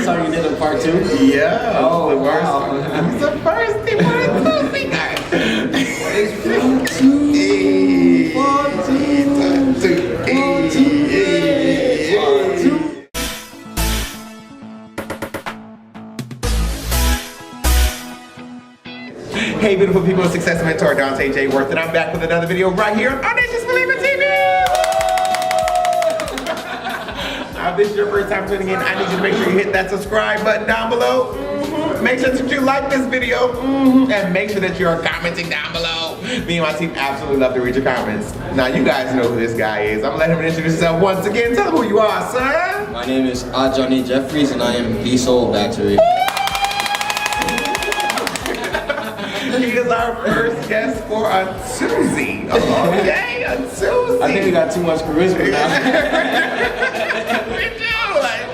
time you did a part 2? Yeah. Oh, the wow. It's the first thing for the singer. It's part 2. Part 2. Hey, beautiful people of Success Mentor, Dante J. Worth, and I'm back with another video right here on Nation's Believer TV. If this is your first time tuning in, I need you to make sure you hit that subscribe button down below. Make sure that you like this video, and make sure that you're commenting down below. Me and my team absolutely love to read your comments. Now, you guys know who this guy is. I'm gonna let him introduce himself once again. Tell him who you are, sir. My name is Ajani Jefferies, and I am the Soul Battery. He is our first guest for a Tuesday. Okay, a Tuesday. I think we got too much charisma now. We do, like,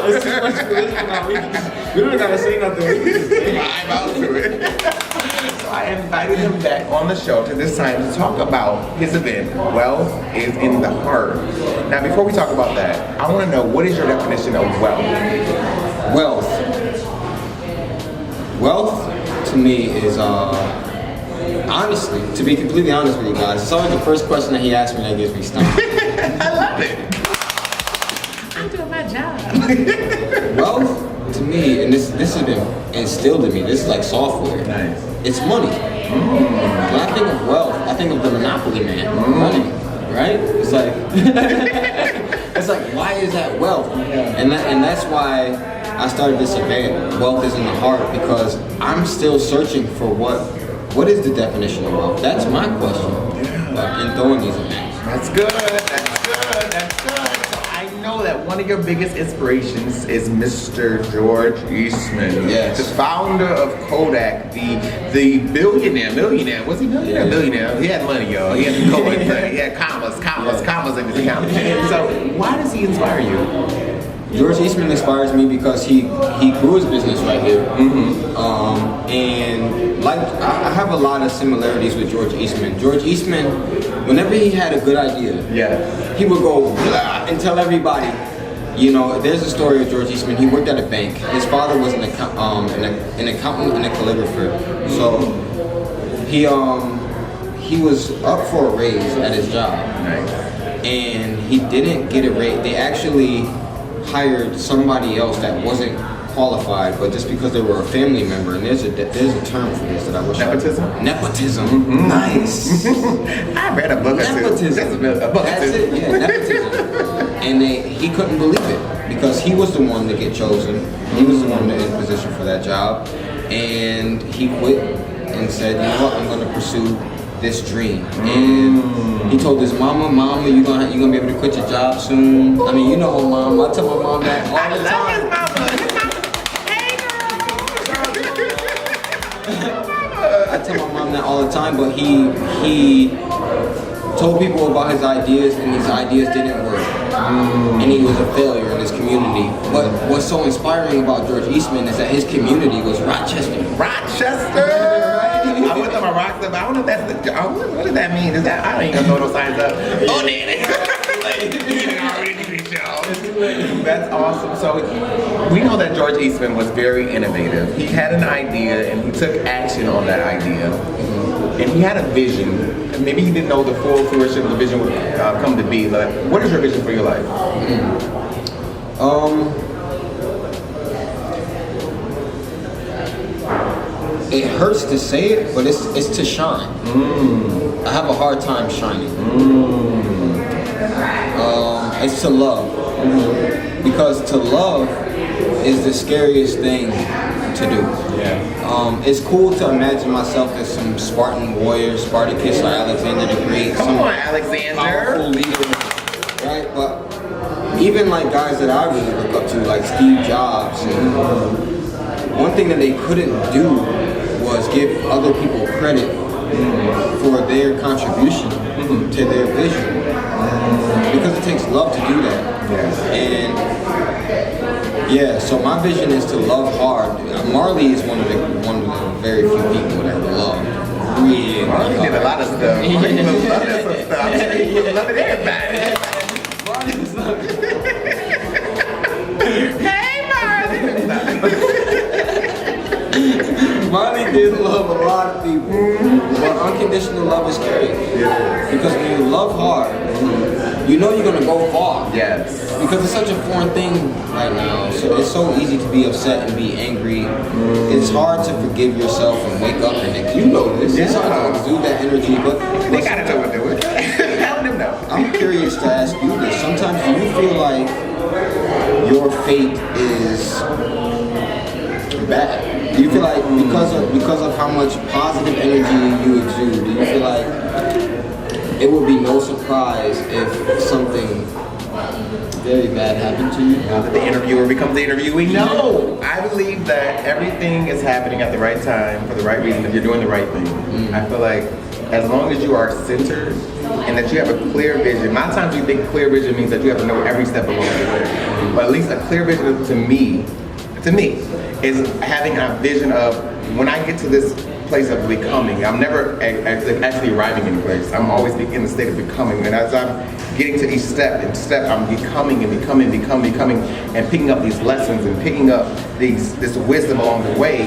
There's too much charisma now. We don't gotta say nothing. We can just vibe out to it. So I invited him back on the show to this time to talk about his event, Wealth is in the Heart. Now, before we talk about that, I want to know, what is your definition of wealth? Wealth to me is, honestly, to be completely honest with you guys, it's always the first question that he asks me that gives me stomach. I love it. I'm doing my job. Wealth, to me, and this has been instilled in me, this is like software. Nice. It's money. When I think of wealth, I think of the Monopoly man, money, right? It's like, it's like, why is that wealth? And that's why I started this event, Wealth is in the Heart, because I'm still searching for what is the definition of wealth? That's my question in throwing these events. That's good, that's good, that's good. So I know that one of your biggest inspirations is Mr. George Eastman. Yes. The founder of Kodak, the millionaire. Was he millionaire? Yeah. Billionaire. He had money, y'all. He had the coins, he had commas in his account. So why does he inspire you? George Eastman inspires me because he grew his business right here. And like I have a lot of similarities with George Eastman. George Eastman, whenever he had a good idea, he would go blah and tell everybody. You know, there's a story of George Eastman. He worked at a bank. His father was an accountant and a calligrapher. So he was up for a raise at his job. Nice. And he didn't get a raise. They actually hired somebody else that wasn't qualified, but just because they were a family member. And there's a term for this that I wish. Nepotism. Nice. I read a book. Nepotism. That's it. Yeah, nepotism. And he couldn't believe it because he was the one to get chosen. He was the one in position for that job, and he quit and said, "You know what? I'm going to pursue this dream." And he told his mama, "You're gonna be able to quit your job soon." I mean, you know, mom. I tell my mom that all the time. His mama. Hey, girl. I tell my mom that all the time, but he told people about his ideas, and his ideas didn't work. And he was a failure in his community. But what's so inspiring about George Eastman is that his community was Rochester. I went to my rock club. I don't know if that's the. What does that mean? Is that I don't even throw those signs up. Oh, Danny. That's awesome. So we know that George Eastman was very innovative. He had an idea and he took action on that idea. And he had a vision. Maybe he didn't know the full fruition of the vision would come to be. Like, what is your vision for your life? It hurts to say it, but it's to shine. I have a hard time shining. It's to love. Because to love is the scariest thing to do. It's cool to imagine myself as some Spartan warrior, Spartacus or Alexander the Great. Come on, Alexander. Powerful leader, right? But even like guys that I really look up to, like Steve Jobs, and one thing that they couldn't do was give other people credit for their contribution to their vision, because it takes love to do that. And yeah, so my vision is to love hard. Marley is one of the very few people that love really hard. Marley did a lot of stuff. Marley did a lot of stuff. He loved everybody. Hey, Marley. probably did love a lot of people, but unconditional love is scary. Because when you love hard, you know you're gonna go far. Yes. Because it's such a foreign thing right now. So it's so easy to be upset and be angry. It's hard to forgive yourself and wake up and you know this. It's hard to exude that energy, but they gotta know what they're doing. Help them know. I'm curious to ask you this. Sometimes do you feel like your fate is bad? Do you feel like because of how much positive energy you exude, do you feel like it would be no surprise if something very bad happened to you? Now that the interviewer becomes the interviewee? No! I believe that everything is happening at the right time for the right reason if you're doing the right thing. I feel like as long as you are centered and that you have a clear vision. A lot of times we think clear vision means that you have to know every step along the way. But at least a clear vision to me, is having a vision of when I get to this place of becoming. I'm never actually arriving in a place. I'm always in the state of becoming. And as I'm getting to each step, I'm becoming and becoming, and picking up these lessons and picking up this wisdom along the way.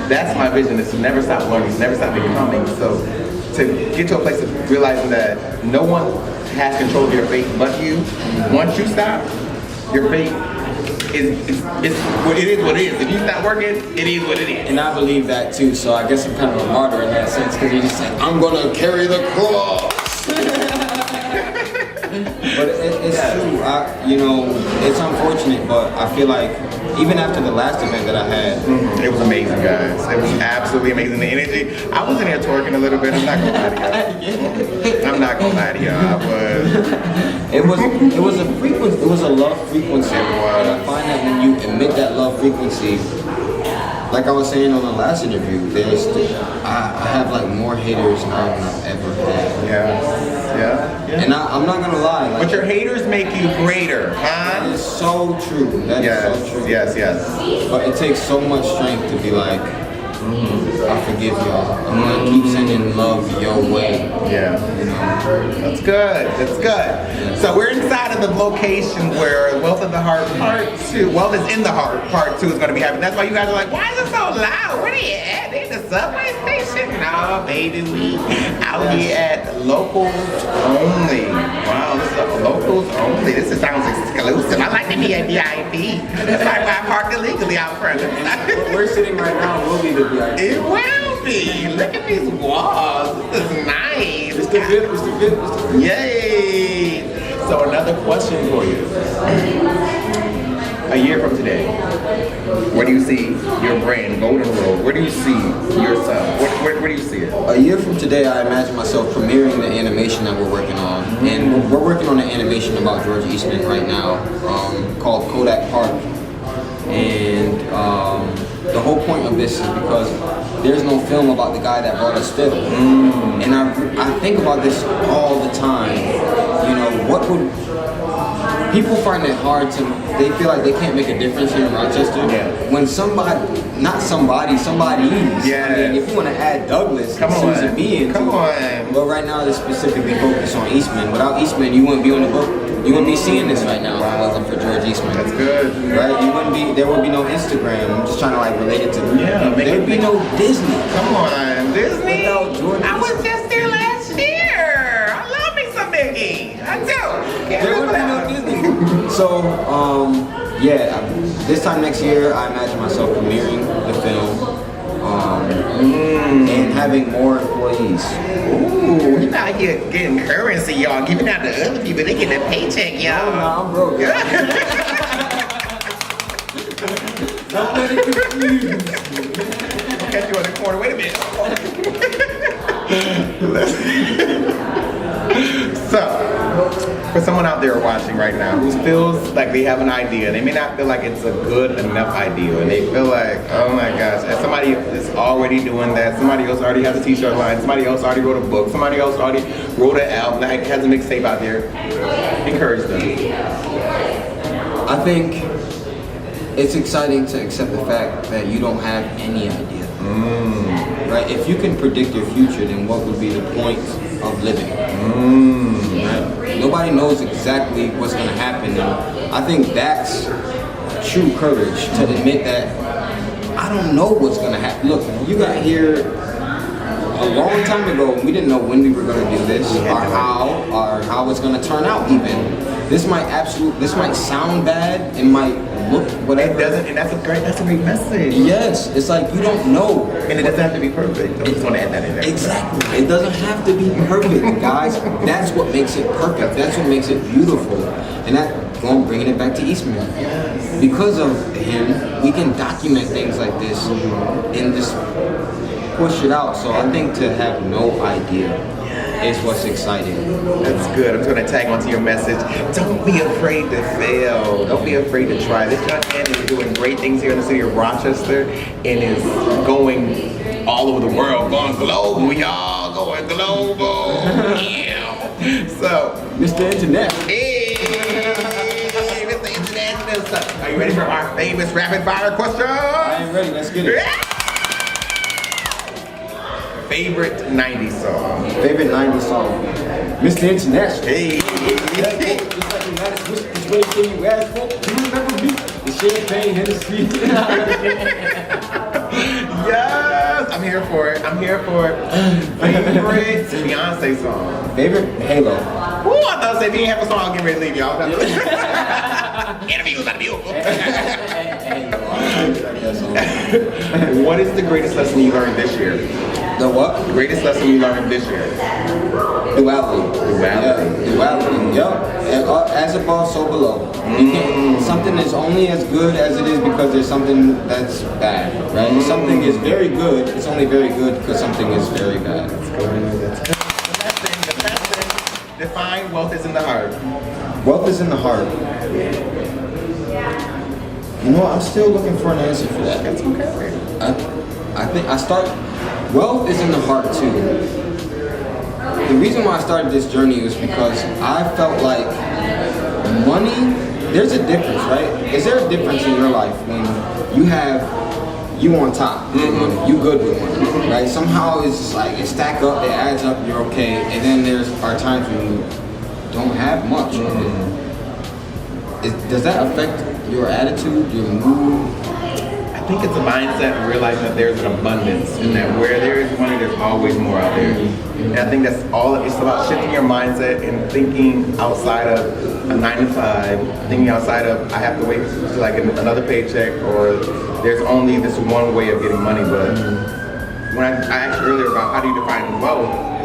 That's my vision, is to never stop learning, never stop becoming. So to get to a place of realizing that no one has control of your fate but you. Once you stop, your fate is what it is. If you stop working, it is what it is. And I believe that too, so I guess I'm kind of a martyr in that sense, because you just like, I'm gonna carry the cross. But it's true. It's unfortunate, but I feel like even after the last event that I had, it was amazing, guys. It was absolutely amazing. The energy. I was in here twerking a little bit. I'm not gonna lie to y'all. I'm not gonna lie to y'all. I was. It was a frequency. It was a love frequency. And I find that when you emit that love frequency, like I was saying on the last interview, I have like more haters now than I've ever had. Yeah. And I'm not gonna lie. But your haters make you greater, huh? That is so true. That is so true. Yes. But it takes so much strength to be like, I forgive y'all. I'm gonna keep sending love your way. Yeah. That's good. Yeah. So we're inside of the location where Wealth of the Heart Part 2, Wealth is in the Heart Part 2 is going to be happening. That's why you guys are like, why is it so loud? Where they at? They in the subway station? No, baby, we out here at Locals Only. Wow, this is Locals Only. This sounds exclusive. I like to be a VIP. That's like why I parked illegally out front. We're sitting right now will be the VIP. It will be. Look at these walls. This is nice. Mr. Good. Yay! So another question for you. A year from today, where do you see your brand, Golden Road? Where do you see yourself? Where do you see it? A year from today, I imagine myself premiering the animation that we're working on. And we're working on an animation about George Eastman right now, called Kodak Park. And the whole point of this is because there's no film about the guy that brought us thither. And I think about this all the time. What would people find it hard to? They feel like they can't make a difference here in Rochester. Yeah. When somebody's. Yeah. I mean, if you want to add Douglas, come on, Susan B. into come on. it. But right now, they're specifically focused on Eastman. Without Eastman, you wouldn't be on the book. You wouldn't be seeing this right now if it wasn't for George Eastman. That's good. Right? You wouldn't be. There would be no Instagram. I'm just trying to like relate it to. Yeah. There'd be no Disney. Come on, Disney. Without George I was Eastman. just there last year. I love me some Mickey. I do. There would be no Disney. So, this time next year, I imagine myself premiering the film. And having more employees. Ooh, you're out here getting currency, y'all. Giving out to other people, they getting a paycheck, y'all. No, I'm broke. Don't let it confuse. I'll catch you on the corner. Wait a minute. So, for someone out there watching right now who feels like they have an idea, they may not feel like it's a good enough idea, and they feel like, oh my gosh, and somebody is already doing that, somebody else already has a t-shirt line, somebody else already wrote a book, somebody else already wrote an album, like has a mixtape out there, encourage them. I think it's exciting to accept the fact that you don't have any idea. Right? If you can predict your future, then what would be the point of living? Right? Nobody knows exactly what's going to happen. And I think that's true courage, to admit that I don't know what's gonna happen. Look, you got here a long time ago. We didn't know when we were gonna do this, or how it's gonna turn out. Even this might sound bad. It might look whatever. It doesn't, and that's a great message. Yes, it's like you don't know, and it doesn't have to be perfect. I just want to add that in there. Exactly, it doesn't have to be perfect, guys. That's what makes it perfect. That's what makes it beautiful, and that. Bringing it back to Eastman. Yes. Because of him, we can document things like this and just push it out. So I think to have no idea is what's exciting. That's good. I'm just going to tag onto your message. Don't be afraid to fail. Don't be afraid to try. This young man is doing great things here in the city of Rochester and is going all over the world, going global, y'all. Going global. Yeah. So, Mr. Internet. Hey. Are you ready for our famous rapid fire question? I am ready. Let's get it. Favorite 90s song? Favorite 90s song? Mr. International. Hey. Just like you had to switch this way till you asked for. You remember me? The champagne Hennessy. Yes, I'm here for it. I'm here for it. Favorite Beyonce song? Favorite Halo. Ooh, I thought if you didn't have a song, I'll get ready to leave y'all. Interviews on the view. What is the greatest lesson you learned this year? The what? The greatest lesson you learned this year? Duality. Duality. Yep. As above, so below. You can't, something is only as good as it is because there's something that's bad, right? If something is very good, it's only very good because something is very bad. That's good. That's good. The best thing. Define wealth is in the heart. Wealth is in the heart. You know what? I'm still looking for an answer for that. That's okay. I think wealth is in the heart too. The reason why I started this journey was because I felt like money, there's a difference, right? Is there a difference in your life when you on top, you good with money, right? Somehow it's just like, it stack up, it adds up, you're okay, and then there's are times when you don't have much. Does that affect your attitude, your mood? I think it's a mindset of realizing that there's an abundance and that where there is money, there's always more out there. And I think that's all, it's about shifting your mindset and thinking outside of a 9 to 5, thinking outside of, I have to wait for like another paycheck, or there's only this one way of getting money. But when I asked earlier about how do you define wealth,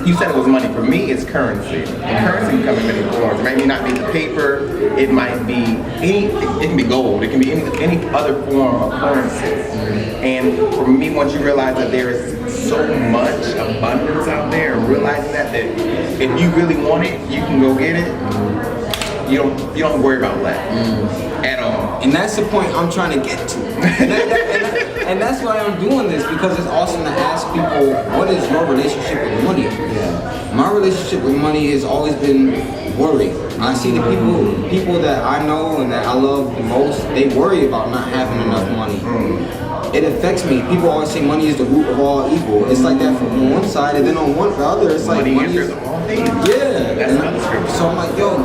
you said it was money. For me, it's currency. And currency can come in many forms. It might not be the paper. It might be it can be gold. It can be any other form of currency. And for me, once you realize that there is so much abundance out there, realizing that if you really want it, you can go get it. You don't worry about lack at all. And that's the point I'm trying to get to. And that's why I'm doing this, because it's awesome to ask people, what is your relationship with money? Yeah. My relationship with money has always been worry. I see the people that I know and that I love the most, they worry about not having enough money. It affects me. People always say money is the root of all evil. It's like that from one side, and then on the other, it's like money is all things. Yeah. That's not the scripture. So I'm like, yo,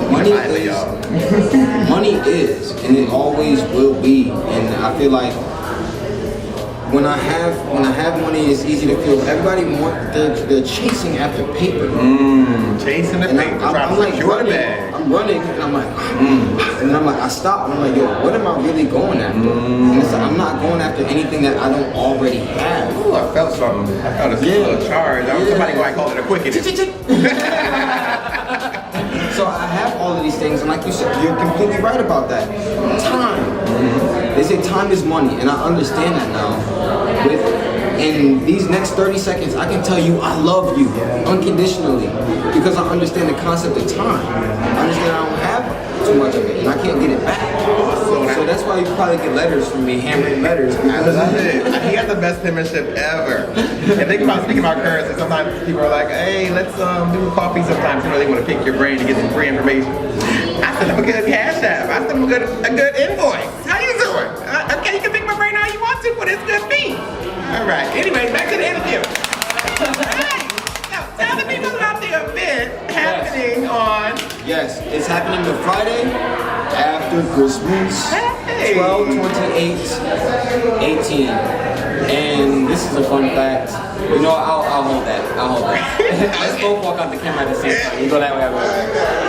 money is, and it always will be. And I feel like when I have money, it's easy to feel. Everybody they're chasing after paper. Chasing the paper. I'm like running, and I'm like, and then I'm like, I stop, and I'm like, yo, what am I really going after? And it's like, I'm not going after anything that I don't already have. Ooh, I felt something. I felt a little charge. Somebody might call it a quickie. So I have all of these things, and like you said, you're completely right about that. Time. They say time is money, and I understand that now. In these next 30 seconds, I can tell you I love you unconditionally, because I understand the concept of time. I understand I don't have too much of it, and I can't get it back. So that's why you probably get letters from me, handwritten letters. I love it. He has the best penmanship ever. And speaking about currency, sometimes people are like, hey, let's do coffee sometimes. You know, they want to pick your brain to get some free information. I sent them a good cash app. I sent them a good invoice. How you doing? Okay, you can pick my brain all you want to, but it's good fee. All right. Anyway, back to the interview. Hey, now tell the people about the event happening on. Yes, it's happening the Friday after Christmas. Hey. 12, 28, 18. And this is a fun fact. You know, I'll hold that. I'll hold that. Let's both walk out the camera at the same time. You go that way, I go that way.